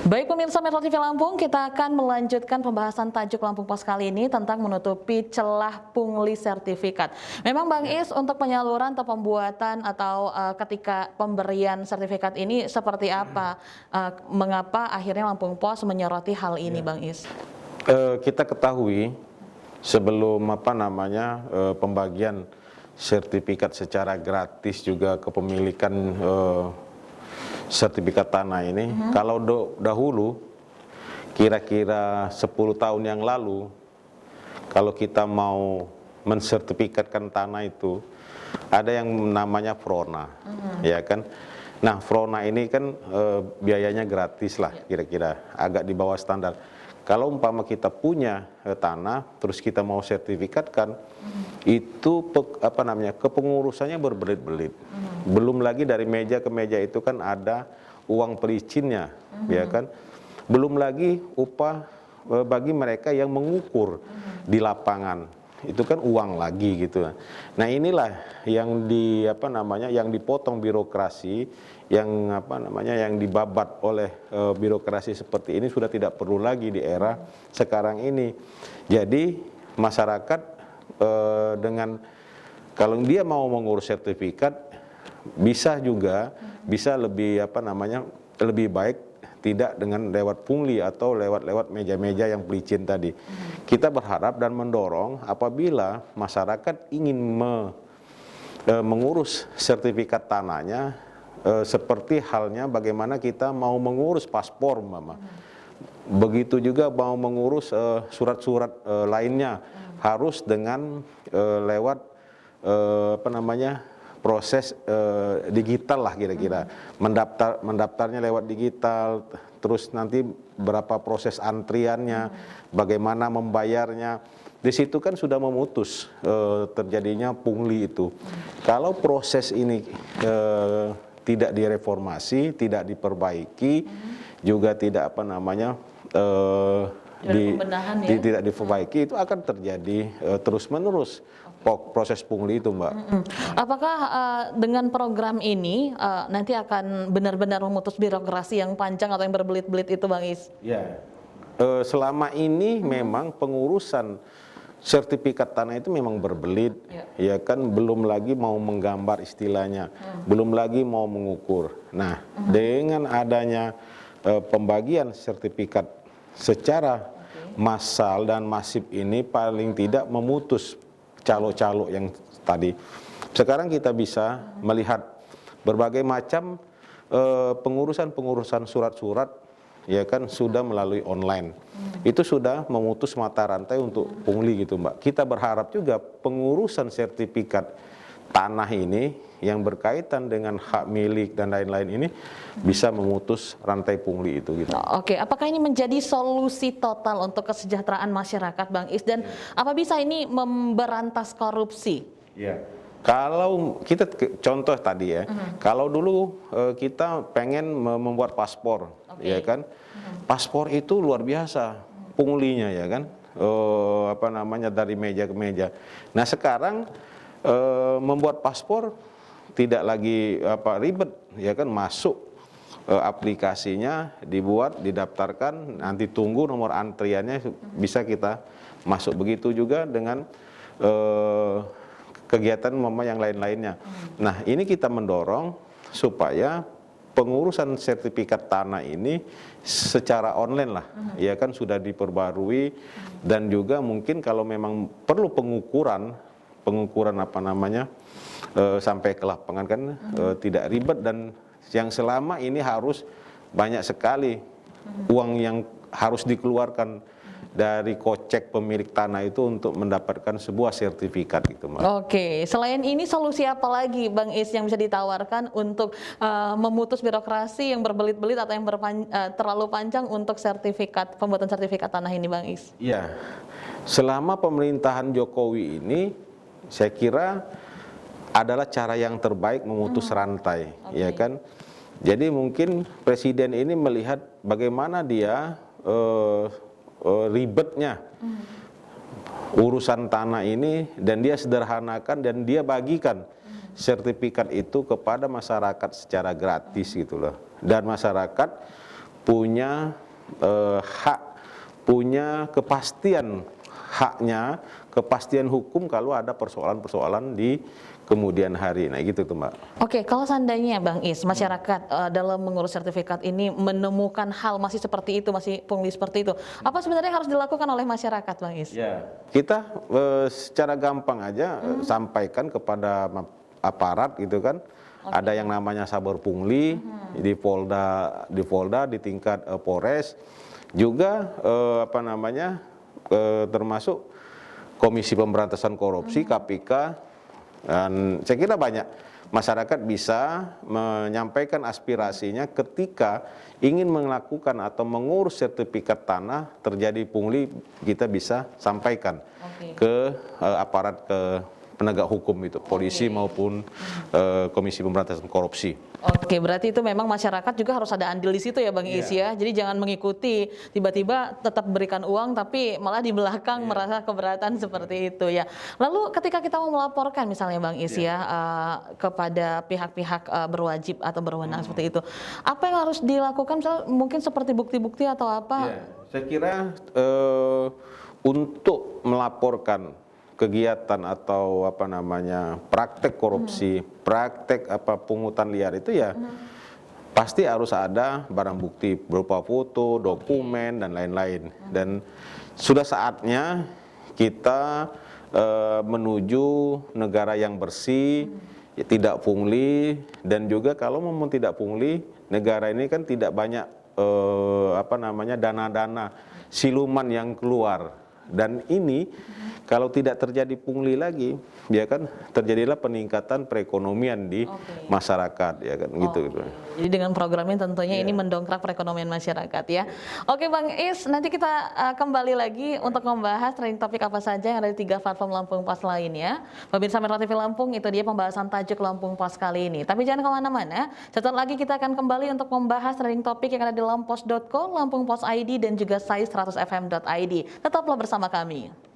Baik pemirsa Metro TV Lampung, kita akan melanjutkan pembahasan tajuk Lampung Pos kali ini tentang menutupi celah pungli sertifikat. Memang Bang Is, untuk penyaluran atau pembuatan atau ketika pemberian sertifikat ini seperti apa? Mengapa akhirnya Lampung Pos menyoroti hal ini, Bang Is? Kita ketahui sebelum pembagian sertifikat secara gratis juga kepemilikan sertifikat tanah ini, kalau dahulu kira-kira 10 tahun yang lalu, kalau kita mau mensertifikatkan tanah itu ada yang namanya Frona, ya kan? Nah, Frona ini kan biayanya gratis lah, kira-kira agak di bawah standar. Kalau umpama kita punya tanah, terus kita mau sertifikatkan, itu kepengurusannya berbelit-belit. Belum lagi dari meja ke meja itu kan ada uang perizinnya, ya kan? Belum lagi upah bagi mereka yang mengukur di lapangan, itu kan uang lagi gitu. Nah inilah yang yang dipotong birokrasi, yang dibabat oleh birokrasi seperti ini sudah tidak perlu lagi di era sekarang ini. Jadi masyarakat dengan kalau dia mau mengurus sertifikat bisa lebih baik tidak dengan lewat pungli atau lewat meja-meja yang pelicin tadi. Kita berharap dan mendorong apabila masyarakat ingin mengurus sertifikat tanahnya, seperti halnya bagaimana kita mau mengurus paspor, Mama. Begitu juga mau mengurus surat-surat lainnya harus dengan lewat proses digital lah kira-kira. Mendaftarnya lewat digital, terus nanti berapa proses antriannya, bagaimana membayarnya. Di situ kan sudah memutus terjadinya pungli itu. Kalau proses ini tidak direformasi, tidak diperbaiki, juga tidak tidak diperbaiki, itu akan terjadi terus-menerus proses pungli itu, Mbak. Apakah dengan program ini nanti akan benar-benar memutus birokrasi yang panjang atau yang berbelit-belit itu, Bang Is? Ya, selama ini memang pengurusan sertifikat tanah itu memang berbelit, ya kan, belum lagi mau menggambar istilahnya, belum lagi mau mengukur. Nah, dengan adanya pembagian sertifikat secara massal dan masif ini paling tidak memutus calo-calo yang tadi. Sekarang kita bisa melihat berbagai macam pengurusan surat-surat, ya kan, sudah melalui online. Itu sudah memutus mata rantai untuk pungli gitu, Mbak. Kita berharap juga pengurusan sertifikat tanah ini yang berkaitan dengan hak milik dan lain-lain ini bisa memutus rantai pungli itu gitu. Oke, apakah ini menjadi solusi total untuk kesejahteraan masyarakat, Bang Is, dan apa bisa ini memberantas korupsi? Ya. Kalau kita contoh tadi ya, kalau dulu kita pengen membuat paspor, ya kan, paspor itu luar biasa punglinya, ya kan, dari meja ke meja. Nah sekarang membuat paspor tidak lagi ribet, ya kan, masuk aplikasinya, dibuat, didaftarkan, nanti tunggu nomor antriannya bisa kita masuk. Begitu juga dengan kegiatan yang lain-lainnya. Nah, ini kita mendorong supaya pengurusan sertifikat tanah ini secara online lah, ya kan, sudah diperbarui, dan juga mungkin kalau memang perlu pengukuran sampai ke lapangan kan tidak ribet, dan yang selama ini harus banyak sekali uang yang harus dikeluarkan dari kocek pemilik tanah itu untuk mendapatkan sebuah sertifikat gitu, Mbak. Oke, selain ini solusi apa lagi, Bang Is, yang bisa ditawarkan untuk memutus birokrasi yang berbelit-belit atau yang terlalu panjang untuk pembuatan sertifikat tanah ini, Bang Is? Iya, selama pemerintahan Jokowi ini saya kira adalah cara yang terbaik memutus rantai, ya kan. Jadi mungkin presiden ini melihat bagaimana dia ribetnya urusan tanah ini, dan dia sederhanakan dan dia bagikan sertifikat itu kepada masyarakat secara gratis gitu loh. Dan masyarakat punya hak, punya kepastian haknya, kepastian hukum kalau ada persoalan-persoalan di kemudian hari. Nah gitu tuh Mbak. Oke, kalau seandainya Bang Is, masyarakat dalam mengurus sertifikat ini menemukan hal masih seperti itu, masih pungli seperti itu, apa sebenarnya harus dilakukan oleh masyarakat Bang Is? Ya. Kita secara gampang aja sampaikan kepada aparat gitu kan. Ada yang namanya saber pungli di Polda di tingkat Polres, juga termasuk Komisi Pemberantasan Korupsi KPK, dan saya kira banyak masyarakat bisa menyampaikan aspirasinya ketika ingin melakukan atau mengurus sertifikat tanah terjadi pungli, kita bisa sampaikan ke aparat, ke penegak hukum itu, polisi maupun Komisi Pemberantasan Korupsi. Oke, berarti itu memang masyarakat juga harus ada andil di situ ya Bang Is ya. Jadi jangan mengikuti tiba-tiba tetap berikan uang tapi malah di belakang merasa keberatan seperti itu ya. Lalu ketika kita mau melaporkan misalnya Bang Is ya kepada pihak-pihak berwajib atau berwenang seperti itu, apa yang harus dilakukan? Misalnya mungkin seperti bukti-bukti atau apa? Saya kira untuk melaporkan kegiatan atau praktek korupsi, praktek pungutan liar itu ya pasti harus ada barang bukti berupa foto, dokumen dan lain-lain. Dan sudah saatnya kita menuju negara yang bersih, ya, tidak pungli, dan juga kalau memang tidak pungli, negara ini kan tidak banyak dana-dana siluman yang keluar. Dan ini kalau tidak terjadi pungli lagi, ya kan terjadilah peningkatan perekonomian di masyarakat, ya kan gitu. Jadi dengan program ini tentunya ini mendongkrak perekonomian masyarakat ya. Oke Bang Is, nanti kita kembali lagi untuk membahas trending topik apa saja yang ada di 3 platform Lampung Pos lainnya. Pemirsa Metro TV Lampung, itu dia pembahasan tajuk Lampung Pos kali ini. Tapi jangan kemana-mana, setelah lagi kita akan kembali untuk membahas trending topik yang ada di lampos.co, Lampung Pos ID dan juga sai100fm.id. Tetaplah bersama kami.